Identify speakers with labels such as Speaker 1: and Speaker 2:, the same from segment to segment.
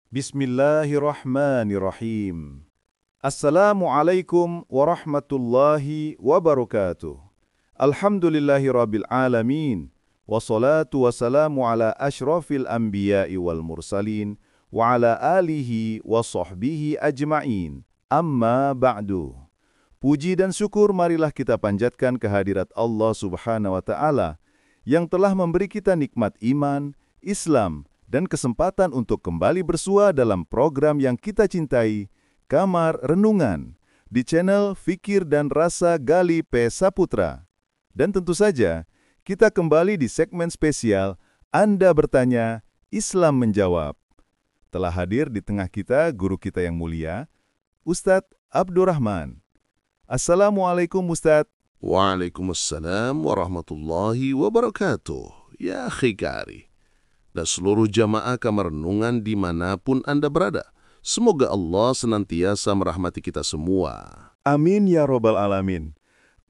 Speaker 1: Bismillahirrahmanirrahim. Assalamualaikum warahmatullahi wabarakatuh. Alhamdulillahirabbil alamin. Wassalatu wassalamu ala asyrafil anbiya'i wal mursalin wa ala alihi wa sahbihi ajma'in. Amma ba'du. Puji dan syukur marilah kita panjatkan kehadirat Allah Subhanahu wa taala yang telah memberi kita nikmat iman, Islam, dan kesempatan untuk kembali bersua dalam program yang kita cintai, Kamar Renungan, di channel Fikir dan Rasa Gali P. Saputra. Dan tentu saja, kita kembali di segmen spesial Anda Bertanya, Islam Menjawab. Telah hadir di tengah kita guru kita yang mulia, Ustadz Abdurrahman. Assalamualaikum Ustadz.
Speaker 2: Waalaikumsalam warahmatullahi wabarakatuh. Ya akhi kari. Dan seluruh jamaah Kamar Renungan dimanapun Anda berada. Semoga Allah senantiasa merahmati kita semua.
Speaker 1: Amin ya robbal alamin.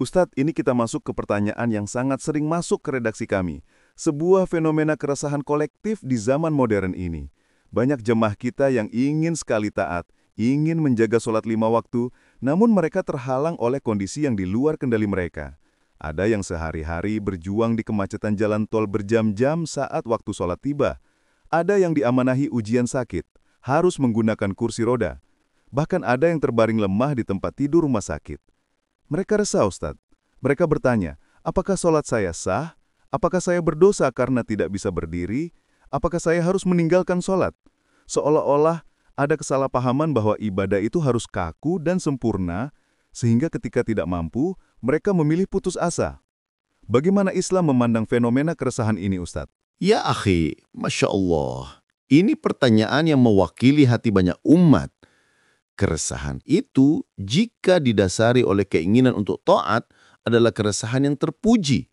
Speaker 1: Ustadz, ini kita masuk ke pertanyaan yang sangat sering masuk ke redaksi kami. Sebuah fenomena keresahan kolektif di zaman modern ini. Banyak jemaah kita yang ingin sekali taat, ingin menjaga sholat 5 waktu, namun mereka terhalang oleh kondisi yang di luar kendali mereka. Ada yang sehari-hari berjuang di kemacetan jalan tol berjam-jam saat waktu sholat tiba. Ada yang diamanahi ujian sakit, harus menggunakan kursi roda. Bahkan ada yang terbaring lemah di tempat tidur rumah sakit. Mereka resah, Ustadz. Mereka bertanya, apakah sholat saya sah? Apakah saya berdosa karena tidak bisa berdiri? Apakah saya harus meninggalkan sholat? Seolah-olah ada kesalahpahaman bahwa ibadah itu harus kaku dan sempurna, sehingga ketika tidak mampu, mereka memilih putus asa. Bagaimana Islam memandang fenomena keresahan ini, Ustadz?
Speaker 2: Ya akhi, Masya Allah. Ini pertanyaan yang mewakili hati banyak umat. Keresahan itu, jika didasari oleh keinginan untuk taat, adalah keresahan yang terpuji.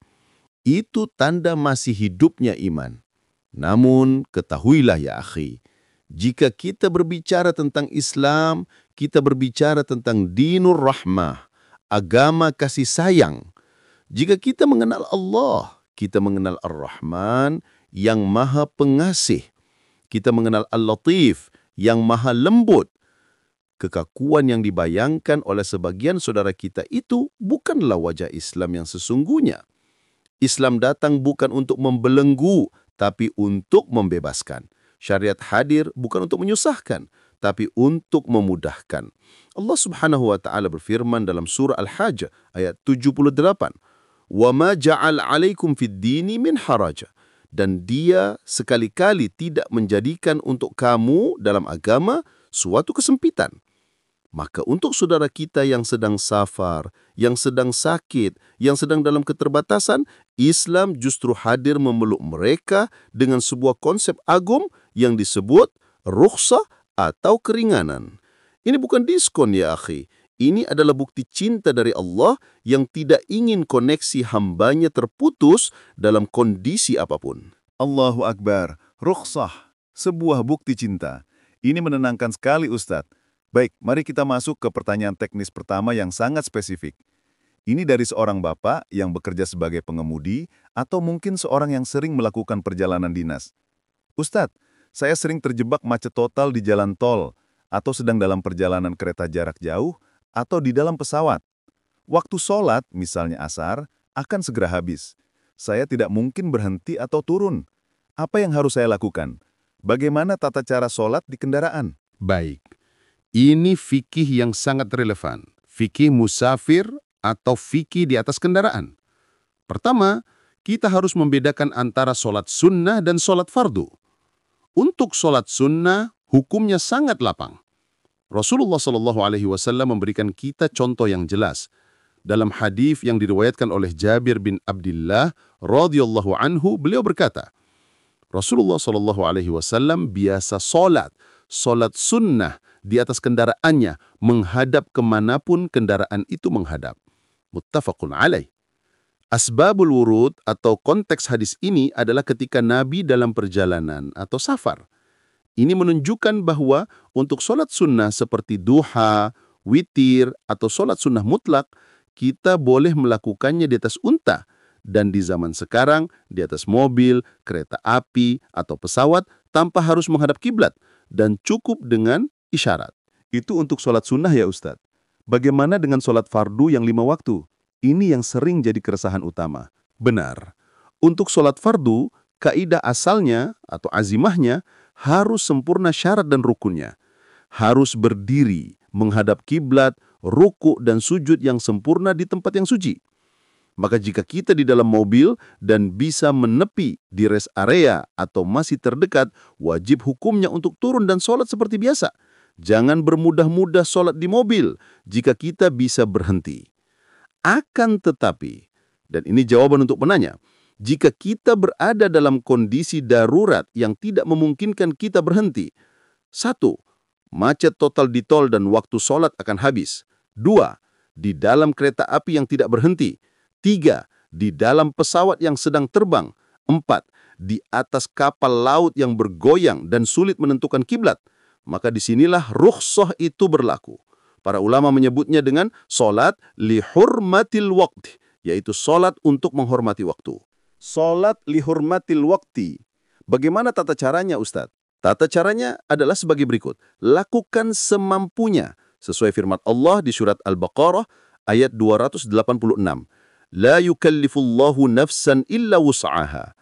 Speaker 2: Itu tanda masih hidupnya iman. Namun, ketahuilah ya akhi, jika kita berbicara tentang Islam, kita berbicara tentang dinur rahmah, agama kasih sayang. Jika kita mengenal Allah, kita mengenal Ar-Rahman yang maha pengasih. Kita mengenal Al-Latif yang maha lembut. Kekakuan yang dibayangkan oleh sebagian saudara kita itu bukanlah wajah Islam yang sesungguhnya. Islam datang bukan untuk membelenggu, tapi untuk membebaskan. Syariat hadir bukan untuk menyusahkan, tapi untuk memudahkan. Allah Subhanahu wa taala berfirman dalam surah Al-Hajj ayat 78, "Wa ma ja'al 'alaikum fid dini min haraj." Dan Dia sekali-kali tidak menjadikan untuk kamu dalam agama suatu kesempitan. Maka untuk saudara kita yang sedang safar, yang sedang sakit, yang sedang dalam keterbatasan, Islam justru hadir memeluk mereka dengan sebuah konsep agung yang disebut rukhsah atau keringanan. Ini bukan diskon ya akhi. Ini adalah bukti cinta dari Allah yang tidak ingin koneksi hambanya terputus dalam kondisi apapun.
Speaker 1: Allahu Akbar, rukhsah, sebuah bukti cinta. Ini menenangkan sekali, Ustadz. Baik, mari kita masuk ke pertanyaan teknis pertama yang sangat spesifik. Ini dari seorang bapak yang bekerja sebagai pengemudi atau mungkin seorang yang sering melakukan perjalanan dinas. Ustadz, saya sering terjebak macet total di jalan tol atau sedang dalam perjalanan kereta jarak jauh atau di dalam pesawat. Waktu sholat, misalnya asar, akan segera habis. Saya tidak mungkin berhenti atau turun. Apa yang harus saya lakukan? Bagaimana tata cara sholat di kendaraan?
Speaker 3: Baik. Ini fikih yang sangat relevan. Fikih musafir atau fikih di atas kendaraan. Pertama, kita harus membedakan antara sholat sunnah dan sholat fardu. Untuk sholat sunnah, hukumnya sangat lapang. Rasulullah SAW memberikan kita contoh yang jelas. Dalam hadis yang diriwayatkan oleh Jabir bin Abdullah radhiyallahu anhu, beliau berkata, Rasulullah SAW biasa sholat sunnah di atas kendaraannya, menghadap kemanapun kendaraan itu menghadap. Muttafaqun alaih. Asbabul wurud atau konteks hadis ini adalah ketika Nabi dalam perjalanan atau safar. Ini menunjukkan bahwa untuk sholat sunnah seperti duha, witir, atau sholat sunnah mutlak, kita boleh melakukannya di atas unta. Dan di zaman sekarang, di atas mobil, kereta api, atau pesawat, tanpa harus menghadap kiblat dan cukup dengan isyarat.
Speaker 1: Itu untuk sholat sunnah ya Ustadz. Bagaimana dengan sholat fardu yang 5 waktu? Ini yang sering jadi keresahan utama.
Speaker 3: Benar. Untuk sholat fardu, kaidah asalnya atau azimahnya harus sempurna syarat dan rukunnya. Harus berdiri, menghadap kiblat, ruku dan sujud yang sempurna di tempat yang suci. Maka jika kita di dalam mobil dan bisa menepi di rest area atau masih terdekat, wajib hukumnya untuk turun dan sholat seperti biasa. Jangan bermudah-mudah sholat di mobil jika kita bisa berhenti. Akan tetapi, dan ini jawaban untuk penanya, jika kita berada dalam kondisi darurat yang tidak memungkinkan kita berhenti, 1. Macet total di tol dan waktu sholat akan habis. 2. Di dalam kereta api yang tidak berhenti. 3. Di dalam pesawat yang sedang terbang. 4. Di atas kapal laut yang bergoyang dan sulit menentukan kiblat. Maka disinilah rukhsah itu berlaku. Para ulama menyebutnya dengan sholat lihurmatil waqti, yaitu sholat untuk menghormati waktu.
Speaker 1: Sholat lihurmatil waqti. Bagaimana tata caranya Ustadz?
Speaker 3: Tata caranya adalah sebagai berikut. Lakukan semampunya, sesuai firman Allah di surat Al-Baqarah ayat 286. La yukallifullahu nafsan illa wus'aha.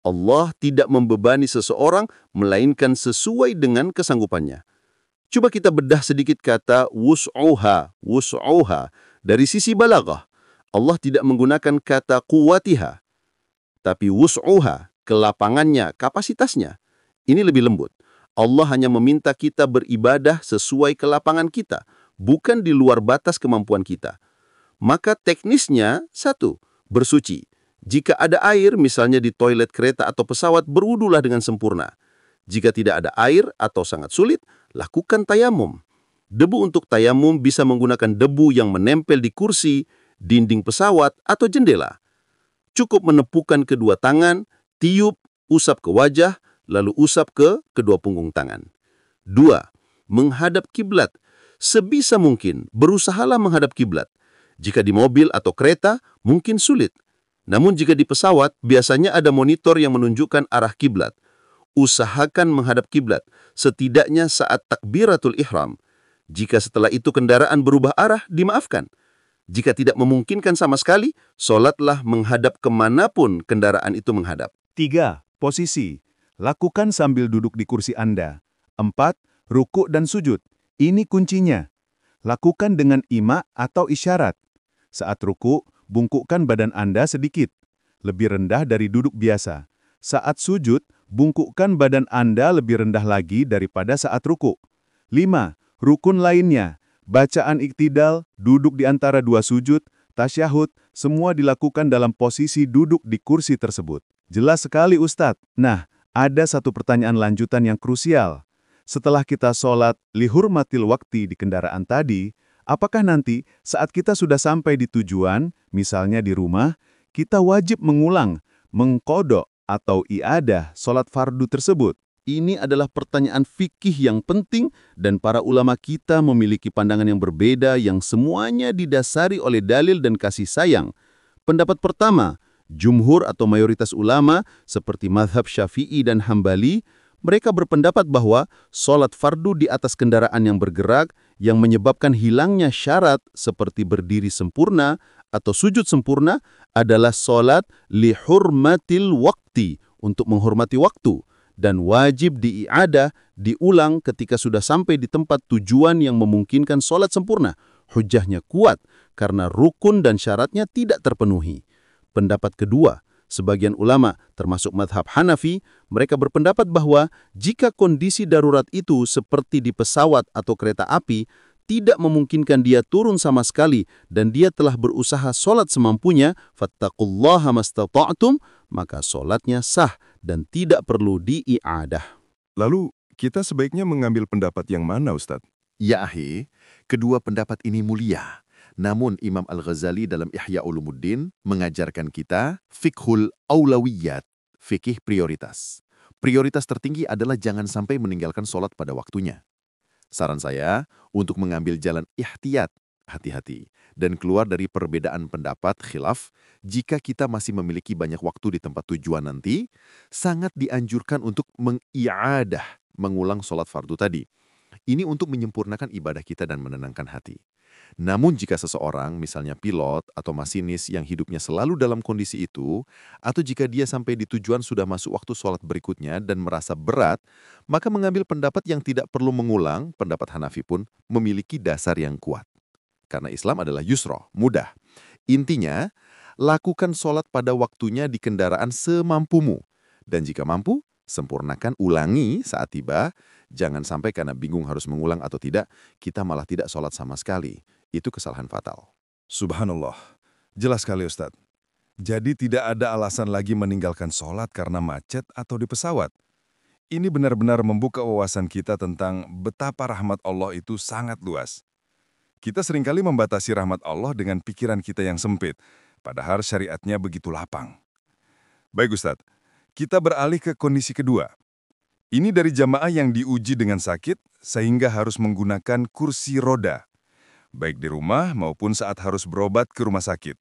Speaker 3: Allah tidak membebani seseorang melainkan sesuai dengan kesanggupannya. Coba kita bedah sedikit kata wus'uha, wus'uha. Dari sisi balaghah, Allah tidak menggunakan kata quwatiha, tapi wus'uha, kelapangannya, kapasitasnya. Ini lebih lembut. Allah hanya meminta kita beribadah sesuai kelapangan kita, bukan di luar batas kemampuan kita. Maka teknisnya, 1, bersuci. Jika ada air, misalnya di toilet kereta atau pesawat, berwudulah dengan sempurna. Jika tidak ada air atau sangat sulit, lakukan tayamum. Debu untuk tayamum bisa menggunakan debu yang menempel di kursi, dinding pesawat, atau jendela. Cukup menepukkan kedua tangan, tiup, usap ke wajah, lalu usap ke kedua punggung tangan. 2. Menghadap kiblat. Sebisa mungkin, berusahalah menghadap kiblat. Jika di mobil atau kereta, mungkin sulit. Namun jika di pesawat, biasanya ada monitor yang menunjukkan arah kiblat. Usahakan menghadap kiblat, setidaknya saat takbiratul ihram. Jika setelah itu kendaraan berubah arah, dimaafkan. Jika tidak memungkinkan sama sekali, sholatlah menghadap kemanapun kendaraan itu menghadap.
Speaker 1: 3. Posisi. Lakukan sambil duduk di kursi Anda. 4. Ruku dan sujud. Ini kuncinya. Lakukan dengan ima atau isyarat. Saat ruku, bungkukkan badan Anda sedikit, lebih rendah dari duduk biasa. Saat sujud, bungkukkan badan Anda lebih rendah lagi daripada saat ruku. 5. Rukun lainnya, bacaan iktidal, duduk di antara dua sujud, tasyahud, semua dilakukan dalam posisi duduk di kursi tersebut. Jelas sekali Ustadz. Nah, ada satu pertanyaan lanjutan yang krusial. Setelah kita sholat lihurmatil waqti di kendaraan tadi, apakah nanti saat kita sudah sampai di tujuan, misalnya di rumah, kita wajib mengulang, mengqodho atau i'adah sholat fardu tersebut? Ini adalah pertanyaan fikih yang penting dan para ulama kita memiliki pandangan yang berbeda yang semuanya didasari oleh dalil dan kasih sayang. Pendapat pertama, jumhur atau mayoritas ulama seperti mazhab Syafi'i dan Hambali, mereka berpendapat bahwa sholat fardu di atas kendaraan yang bergerak yang menyebabkan hilangnya syarat seperti berdiri sempurna atau sujud sempurna adalah sholat lihurmatil waqti, untuk menghormati waktu, dan wajib diiadah, diulang ketika sudah sampai di tempat tujuan yang memungkinkan sholat sempurna. Hujahnya kuat karena rukun dan syaratnya tidak terpenuhi. Pendapat kedua, sebagian ulama, termasuk mazhab Hanafi, mereka berpendapat bahwa jika kondisi darurat itu seperti di pesawat atau kereta api, tidak memungkinkan dia turun sama sekali dan dia telah berusaha sholat semampunya, fattaqullaha mastata'tum, maka sholatnya sah dan tidak perlu diiadah. Lalu, kita sebaiknya mengambil pendapat yang mana, Ustadz?
Speaker 2: Ya ahi, kedua pendapat ini mulia. Namun Imam Al-Ghazali dalam Ihya Ulumuddin mengajarkan kita fiqhul aulawiyat, fikih prioritas. Prioritas tertinggi adalah jangan sampai meninggalkan sholat pada waktunya. Saran saya untuk mengambil jalan ihtiyat hati-hati dan keluar dari perbedaan pendapat khilaf. Jika kita masih memiliki banyak waktu di tempat tujuan nanti, sangat dianjurkan untuk mengiadah, mengulang sholat fardu tadi. Ini untuk menyempurnakan ibadah kita dan menenangkan hati. Namun jika seseorang, misalnya pilot atau masinis yang hidupnya selalu dalam kondisi itu, atau jika dia sampai di tujuan sudah masuk waktu sholat berikutnya dan merasa berat, maka mengambil pendapat yang tidak perlu mengulang, pendapat Hanafi pun memiliki dasar yang kuat. Karena Islam adalah yusra, mudah. Intinya, lakukan sholat pada waktunya di kendaraan semampumu. Dan jika mampu, sempurnakan, ulangi saat tiba. Jangan sampai karena bingung harus mengulang atau tidak, kita malah tidak sholat sama sekali. Itu kesalahan fatal.
Speaker 1: Subhanallah. Jelas sekali Ustadz. Jadi tidak ada alasan lagi meninggalkan sholat karena macet atau di pesawat. Ini benar-benar membuka wawasan kita tentang betapa rahmat Allah itu sangat luas. Kita seringkali membatasi rahmat Allah dengan pikiran kita yang sempit, padahal syariatnya begitu lapang. Baik Ustadz, kita beralih ke kondisi kedua. Ini dari jamaah yang diuji dengan sakit sehingga harus menggunakan kursi roda, baik di rumah maupun saat harus berobat ke rumah sakit.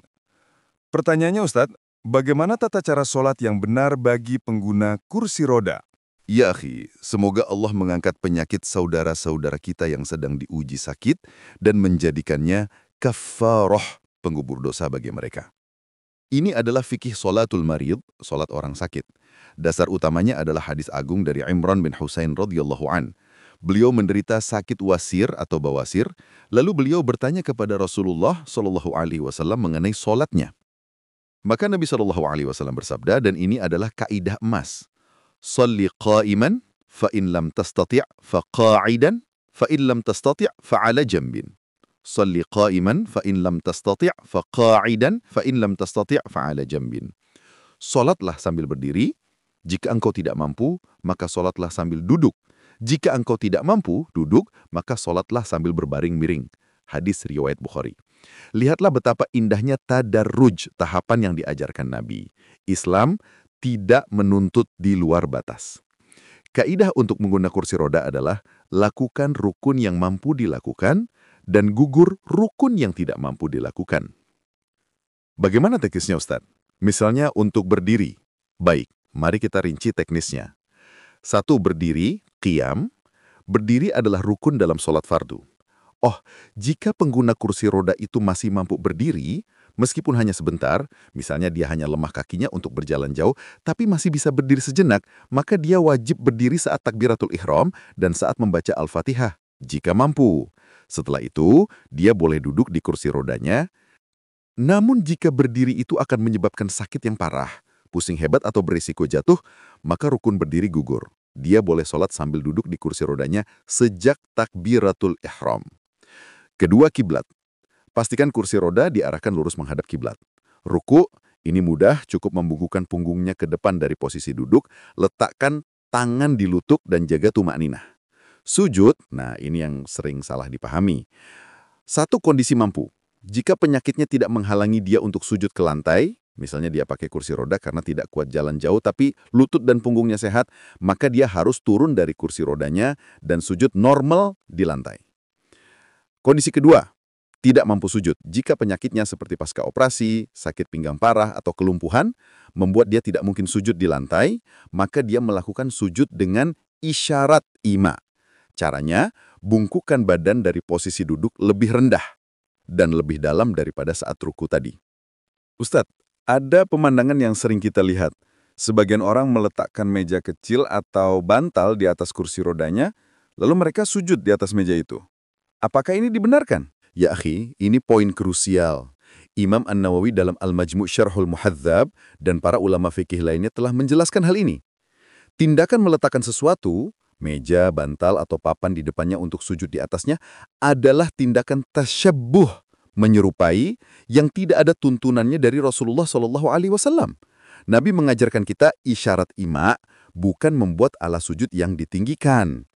Speaker 1: Pertanyaannya Ustadz, bagaimana tata cara sholat yang benar bagi pengguna kursi roda?
Speaker 2: Ya akhi, semoga Allah mengangkat penyakit saudara-saudara kita yang sedang diuji sakit dan menjadikannya kafarah, pengubur dosa bagi mereka. Ini adalah fikih sholatul marid, sholat orang sakit. Dasar utamanya adalah hadis agung dari Imran bin Husain radhiyallahu an. Beliau menderita sakit wasir atau bawasir, lalu beliau bertanya kepada Rasulullah SAW mengenai sholatnya. Maka Nabi SAW bersabda, dan ini adalah kaidah emas. Salli qa'iman, fa in lam tastati' fa qa'idan, fa in lam tastati' fa ala jambin. Salli qa'iman, fa in lam tastati' fa qa'idan, fa in lam tastati' fa ala jambin. Salatlah sambil berdiri. Jika engkau tidak mampu, maka salatlah sambil duduk. Jika engkau tidak mampu duduk, maka salatlah sambil berbaring miring. Hadis riwayat Bukhari. Lihatlah betapa indahnya tadarruj, tahapan yang diajarkan Nabi. Islam tidak menuntut di luar batas. Kaidah untuk menggunakan kursi roda adalah lakukan rukun yang mampu dilakukan dan gugur rukun yang tidak mampu dilakukan. Bagaimana teknisnya Ustaz? Misalnya untuk berdiri. Baik, mari kita rinci teknisnya. 1. Berdiri, qiyam. Berdiri adalah rukun dalam sholat fardu. Oh, jika pengguna kursi roda itu masih mampu berdiri, meskipun hanya sebentar, misalnya dia hanya lemah kakinya untuk berjalan jauh, tapi masih bisa berdiri sejenak, maka dia wajib berdiri saat takbiratul ihram dan saat membaca Al-Fatihah, jika mampu. Setelah itu, dia boleh duduk di kursi rodanya. Namun jika berdiri itu akan menyebabkan sakit yang parah, pusing hebat atau berisiko jatuh, maka rukun berdiri gugur. Dia boleh sholat sambil duduk di kursi rodanya sejak takbiratul ihram. Kedua, kiblat. Pastikan kursi roda diarahkan lurus menghadap kiblat. Ruku, ini mudah, cukup membungkukkan punggungnya ke depan dari posisi duduk, letakkan tangan di lutut dan jaga tumakninah. Sujud, nah ini yang sering salah dipahami. 1. Kondisi mampu. Jika penyakitnya tidak menghalangi dia untuk sujud ke lantai, misalnya dia pakai kursi roda karena tidak kuat jalan jauh tapi lutut dan punggungnya sehat, maka dia harus turun dari kursi rodanya dan sujud normal di lantai. Kondisi kedua, tidak mampu sujud. Jika penyakitnya seperti pasca operasi, sakit pinggang parah, atau kelumpuhan, membuat dia tidak mungkin sujud di lantai, maka dia melakukan sujud dengan isyarat ima. Caranya, bungkukkan badan dari posisi duduk lebih rendah dan lebih dalam daripada saat ruku tadi.
Speaker 1: Ustadz, ada pemandangan yang sering kita lihat. Sebagian orang meletakkan meja kecil atau bantal di atas kursi rodanya, lalu mereka sujud di atas meja itu. Apakah ini dibenarkan?
Speaker 2: Ya akhi, ini poin krusial. Imam An-Nawawi dalam Al-Majmu' Syarhul Muhadzab dan para ulama fikih lainnya telah menjelaskan hal ini. Tindakan meletakkan sesuatu, meja, bantal, atau papan di depannya untuk sujud di atasnya adalah tindakan tasyabbuh, menyerupai yang tidak ada tuntunannya dari Rasulullah SAW. Nabi mengajarkan kita isyarat ima, bukan membuat alas sujud yang ditinggikan.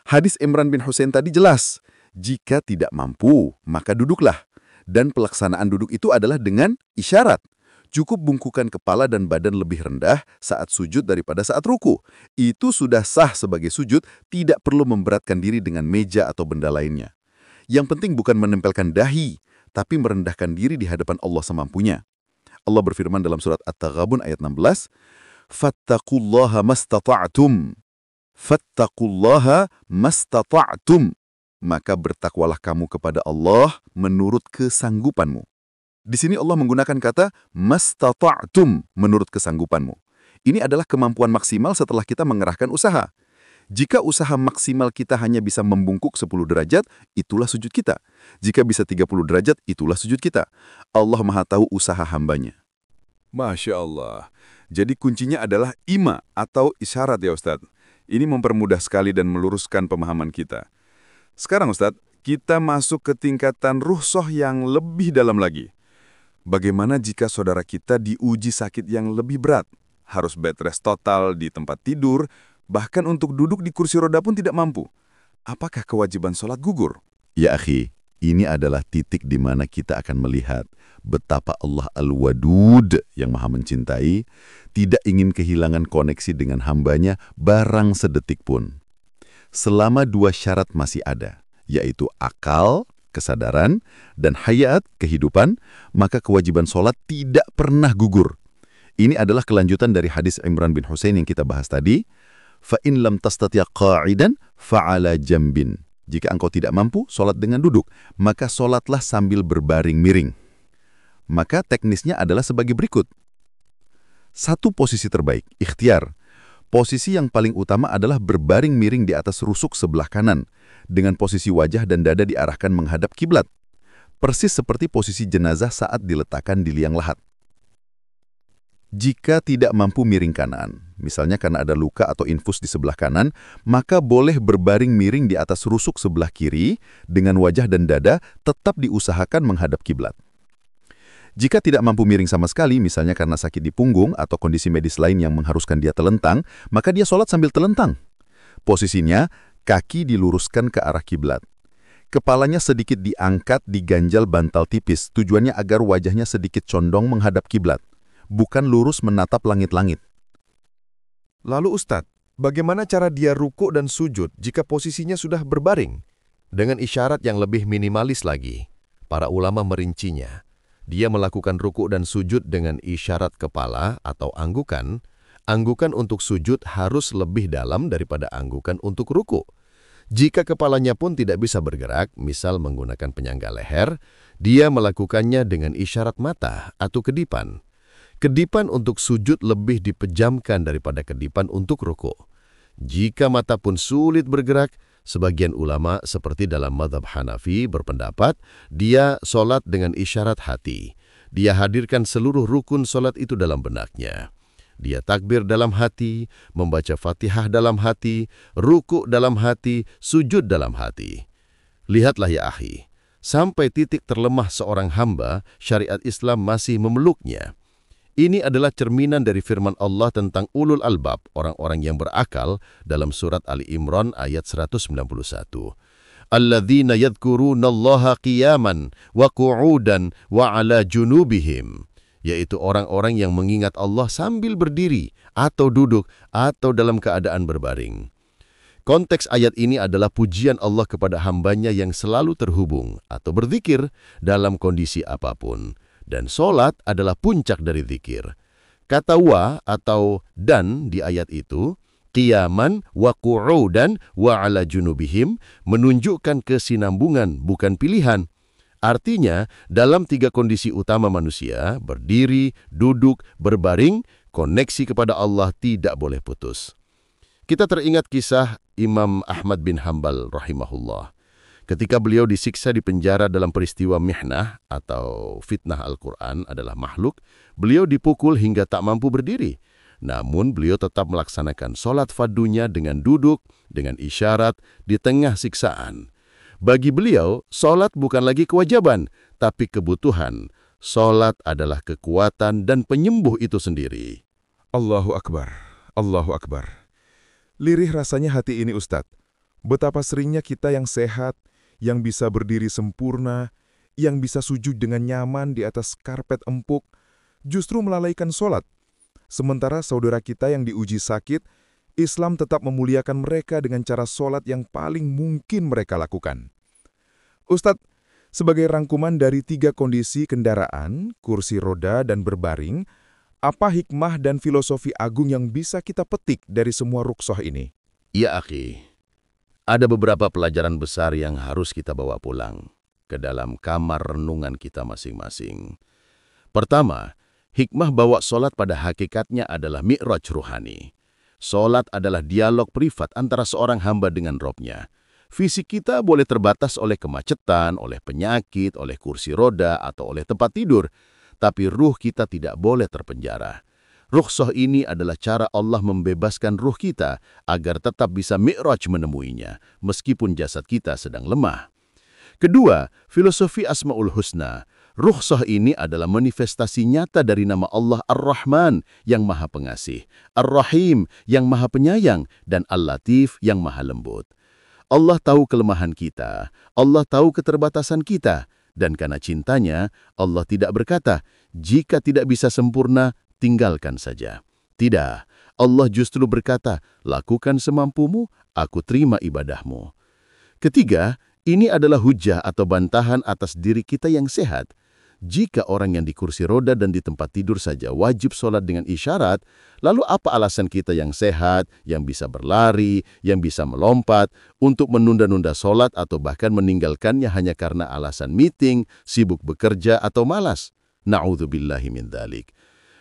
Speaker 2: Hadis Imran bin Husain tadi jelas, jika tidak mampu, maka duduklah. Dan pelaksanaan duduk itu adalah dengan isyarat. Cukup bungkukan kepala dan badan lebih rendah saat sujud daripada saat ruku. Itu sudah sah sebagai sujud, tidak perlu memberatkan diri dengan meja atau benda lainnya. Yang penting bukan menempelkan dahi, tapi merendahkan diri di hadapan Allah semampunya. Allah berfirman dalam surat At-Taghabun ayat 16, "Fattaqullaha mastata'tum." Fattaqullaha mastata'tum. Maka bertakwalah kamu kepada Allah menurut kesanggupanmu. Di sini Allah menggunakan kata mastata'tum, menurut kesanggupanmu. Ini adalah kemampuan maksimal setelah kita mengerahkan usaha. Jika usaha maksimal kita hanya bisa membungkuk 10 derajat, itulah sujud kita. Jika bisa 30 derajat, itulah sujud kita. Allah Maha tahu usaha hambanya.
Speaker 1: Masya Allah. Jadi kuncinya adalah ima atau isyarat ya Ustadz. Ini mempermudah sekali dan meluruskan pemahaman kita. Sekarang Ustadz, kita masuk ke tingkatan ruhshoh yang lebih dalam lagi. Bagaimana jika saudara kita diuji sakit yang lebih berat? Harus bed rest total di tempat tidur, bahkan untuk duduk di kursi roda pun tidak mampu. Apakah kewajiban sholat gugur?
Speaker 2: Ya akhi, ini adalah titik di mana kita akan melihat betapa Allah Al-Wadud yang maha mencintai, tidak ingin kehilangan koneksi dengan hambanya barang sedetik pun. Selama 2 syarat masih ada, yaitu akal, kesadaran, dan hayat, kehidupan, maka kewajiban sholat tidak pernah gugur. Ini adalah kelanjutan dari hadis Imran bin Husain yang kita bahas tadi. فَإِنْ لَمْ تَسْتَطِعْ قَاعِدًا فَعَلَى جَنْبٍ. Jika engkau tidak mampu sholat dengan duduk, maka sholatlah sambil berbaring miring. Maka teknisnya adalah sebagai berikut. 1 posisi terbaik, ikhtiar. Posisi yang paling utama adalah berbaring miring di atas rusuk sebelah kanan, dengan posisi wajah dan dada diarahkan menghadap kiblat. Persis seperti posisi jenazah saat diletakkan di liang lahat. Jika tidak mampu miring kanan, misalnya karena ada luka atau infus di sebelah kanan, maka boleh berbaring miring di atas rusuk sebelah kiri dengan wajah dan dada tetap diusahakan menghadap kiblat. Jika tidak mampu miring sama sekali, misalnya karena sakit di punggung atau kondisi medis lain yang mengharuskan dia telentang, maka dia sholat sambil telentang. Posisinya, kaki diluruskan ke arah kiblat. Kepalanya sedikit diangkat di ganjal bantal tipis, tujuannya agar wajahnya sedikit condong menghadap kiblat, bukan lurus menatap langit-langit.
Speaker 4: Lalu Ustadz, bagaimana cara dia ruku dan sujud jika posisinya sudah berbaring? Dengan isyarat yang lebih minimalis lagi, para ulama merincinya. Dia melakukan ruku dan sujud dengan isyarat kepala atau anggukan. Anggukan untuk sujud harus lebih dalam daripada anggukan untuk ruku. Jika kepalanya pun tidak bisa bergerak, misal menggunakan penyangga leher, dia melakukannya dengan isyarat mata atau kedipan. Kedipan untuk sujud lebih dipejamkan daripada kedipan untuk ruku. Jika mata pun sulit bergerak, sebagian ulama seperti dalam mazhab Hanafi berpendapat dia sholat dengan isyarat hati. Dia hadirkan seluruh rukun sholat itu dalam benaknya. Dia takbir dalam hati, membaca Fatihah dalam hati, ruku dalam hati, sujud dalam hati. Lihatlah ya akhi, sampai titik terlemah seorang hamba, syariat Islam masih memeluknya. Ini adalah cerminan dari firman Allah tentang ulul albab, orang-orang yang berakal, dalam surat Ali Imran ayat 191. Alladzina yadhkurunallaha qiyaman wa qu'udan wa ala junubihim, yaitu orang-orang yang mengingat Allah sambil berdiri atau duduk atau dalam keadaan berbaring. Konteks ayat ini adalah pujian Allah kepada hambanya yang selalu terhubung atau berzikir dalam kondisi apapun. Dan sholat adalah puncak dari zikir. Kata wa atau dan di ayat itu, qiyaman wa qu'udan wa ala junubihim, menunjukkan kesinambungan, bukan pilihan. Artinya, dalam 3 kondisi utama manusia, berdiri, duduk, berbaring, koneksi kepada Allah tidak boleh putus. Kita teringat kisah Imam Ahmad bin Hanbal rahimahullah. Ketika beliau disiksa di penjara dalam peristiwa mihnah atau fitnah Al-Quran adalah makhluk, beliau dipukul hingga tak mampu berdiri. Namun beliau tetap melaksanakan sholat fardunya dengan duduk, dengan isyarat, di tengah siksaan. Bagi beliau, sholat bukan lagi kewajiban, tapi kebutuhan. Sholat adalah kekuatan dan penyembuh itu sendiri.
Speaker 1: Allahu Akbar, Allahu Akbar. Lirih rasanya hati ini Ustadz. Betapa seringnya kita yang sehat, yang bisa berdiri sempurna, yang bisa sujud dengan nyaman di atas karpet empuk, justru melalaikan sholat. Sementara saudara kita yang diuji sakit, Islam tetap memuliakan mereka dengan cara sholat yang paling mungkin mereka lakukan. Ustadz, sebagai rangkuman dari 3 kondisi kendaraan, kursi roda, dan berbaring, apa hikmah dan filosofi agung yang bisa kita petik dari semua rukhsah ini?
Speaker 3: Ya akhi, ada beberapa pelajaran besar yang harus kita bawa pulang ke dalam kamar renungan kita masing-masing. Pertama, hikmah bahwa solat pada hakikatnya adalah mi'raj ruhani. Solat adalah dialog privat antara seorang hamba dengan Robnya. Fisik kita boleh terbatas oleh kemacetan, oleh penyakit, oleh kursi roda, atau oleh tempat tidur. Tapi ruh kita tidak boleh terpenjara. Rukhsah ini adalah cara Allah membebaskan ruh kita agar tetap bisa mi'raj menemuinya, meskipun jasad kita sedang lemah. Kedua, filosofi Asma'ul Husna. Rukhsah ini adalah manifestasi nyata dari nama Allah Ar-Rahman yang Maha Pengasih, Ar-Rahim yang Maha Penyayang, dan Al-Latif yang Maha Lembut. Allah tahu kelemahan kita, Allah tahu keterbatasan kita, dan karena cintanya, Allah tidak berkata, jika tidak bisa sempurna, tinggalkan saja. Tidak, Allah justru berkata, lakukan semampumu, aku terima ibadahmu. Ketiga, ini adalah hujah atau bantahan atas diri kita yang sehat. Jika orang yang di kursi roda dan di tempat tidur saja wajib sholat dengan isyarat, lalu apa alasan kita yang sehat, yang bisa berlari, yang bisa melompat, untuk menunda-nunda sholat atau bahkan meninggalkannya hanya karena alasan meeting, sibuk bekerja, atau malas? Na'udzubillahi min dzalik.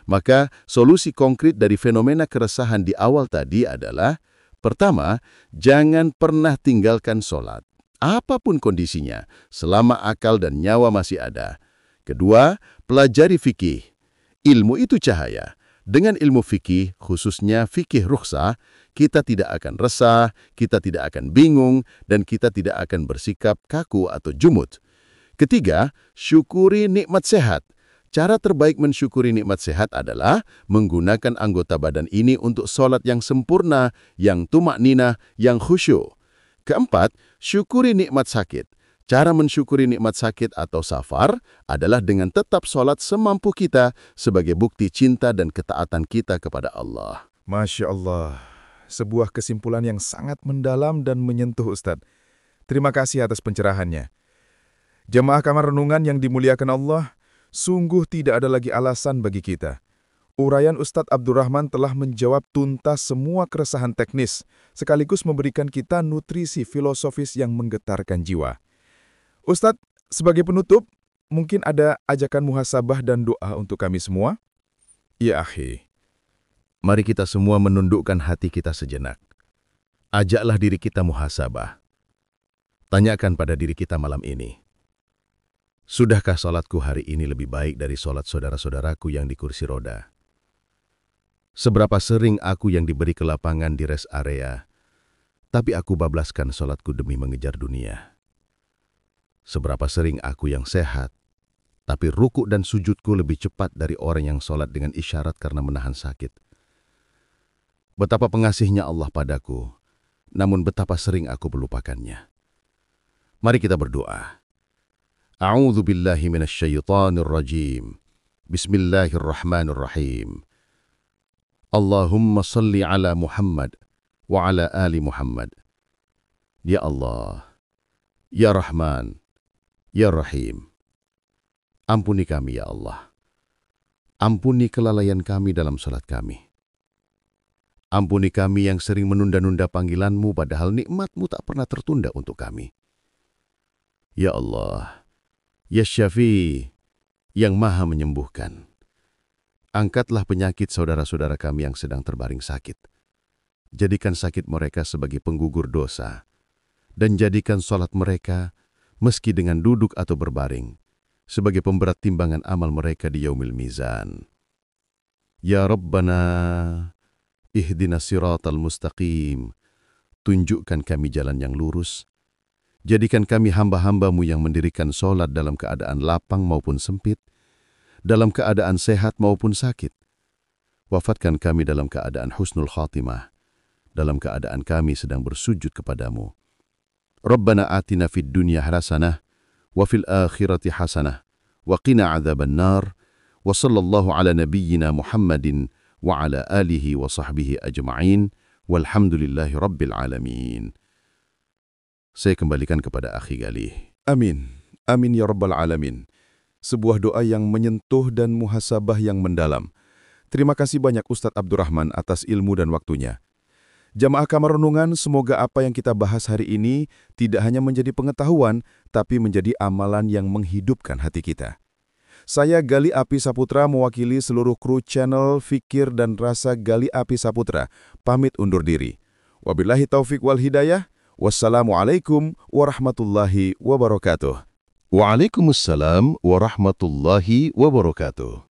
Speaker 3: Maka, solusi konkret dari fenomena keresahan di awal tadi adalah, pertama, jangan pernah tinggalkan sholat. Apapun kondisinya, selama akal dan nyawa masih ada. Kedua, pelajari fikih. Ilmu itu cahaya. Dengan ilmu fikih, khususnya fikih rukhsah, kita tidak akan resah, kita tidak akan bingung, dan kita tidak akan bersikap kaku atau jumut. Ketiga, syukuri nikmat sehat. Cara terbaik mensyukuri nikmat sehat adalah menggunakan anggota badan ini untuk sholat yang sempurna, yang tumakninah, yang khusyuk. Keempat, syukuri nikmat sakit. Cara mensyukuri nikmat sakit atau safar adalah dengan tetap sholat semampu kita sebagai bukti cinta dan ketaatan kita kepada Allah.
Speaker 1: Masya Allah, sebuah kesimpulan yang sangat mendalam dan menyentuh Ustadz. Terima kasih atas pencerahannya. Jemaah kamar renungan yang dimuliakan Allah, sungguh tidak ada lagi alasan bagi kita. Uraian Ustadz Abdurrahman telah menjawab tuntas semua keresahan teknis, sekaligus memberikan kita nutrisi filosofis yang menggetarkan jiwa. Ustadz, sebagai penutup, mungkin ada ajakan muhasabah dan doa untuk kami semua?
Speaker 3: Ya akhi, mari kita semua menundukkan hati kita sejenak. Ajaklah diri kita muhasabah. Tanyakan pada diri kita malam ini, sudahkah sholatku hari ini lebih baik dari sholat saudara-saudaraku yang di kursi roda? Seberapa sering aku yang diberi kelapangan di rest area, tapi aku bablaskan sholatku demi mengejar dunia? Seberapa sering aku yang sehat, tapi rukuk dan sujudku lebih cepat dari orang yang sholat dengan isyarat karena menahan sakit? Betapa pengasihnya Allah padaku, namun betapa sering aku melupakannya. Mari kita berdoa. A'udzu billahi minasyaitonir rajim. Bismillahirrahmanirrahim. Allahumma salli ala Muhammad wa ala ali Muhammad. Ya Allah, Ya Rahman, Ya Rahim, ampuni kami ya Allah. Ampuni kelalaian kami dalam salat kami. Ampuni kami yang sering menunda-nunda panggilan-Mu padahal nikmat-Mu tak pernah tertunda untuk kami. Ya Allah, Ya Syafi, yang maha menyembuhkan. Angkatlah penyakit saudara-saudara kami yang sedang terbaring sakit. Jadikan sakit mereka sebagai penggugur dosa. Dan jadikan salat mereka meski dengan duduk atau berbaring, sebagai pemberat timbangan amal mereka di yaumil mizan. Ya Rabbana, ihdinas siratal mustaqim, tunjukkan kami jalan yang lurus, jadikan kami hamba-hamba-Mu yang mendirikan sholat dalam keadaan lapang maupun sempit, dalam keadaan sehat maupun sakit. Wafatkan kami dalam keadaan husnul khatimah, dalam keadaan kami sedang bersujud kepadamu. Rabbana atina fid dunya hasanah wa fil akhirati hasanah wa qina adzaban nar wa sallallahu ala nabiyyina Muhammadin wa ala alihi wa sahbihi ajma'in walhamdulillahi rabbil alamin. Saya kembalikan kepada Akhi Galih. Amin. Amin ya Rabbal Alamin. Sebuah doa yang menyentuh dan muhasabah yang mendalam. Terima kasih banyak Ustadz Abdurrahman atas ilmu dan waktunya. Jamaah Kamar Renungan, semoga apa yang kita bahas hari ini tidak hanya menjadi pengetahuan, tapi menjadi amalan yang menghidupkan hati kita. Saya Gali Api Saputra mewakili seluruh kru channel Fikir dan Rasa Gali Api Saputra, pamit undur diri. Wabillahi taufik wal hidayah, wassalamualaikum warahmatullahi wabarakatuh.
Speaker 2: Waalaikumsalam warahmatullahi wabarakatuh.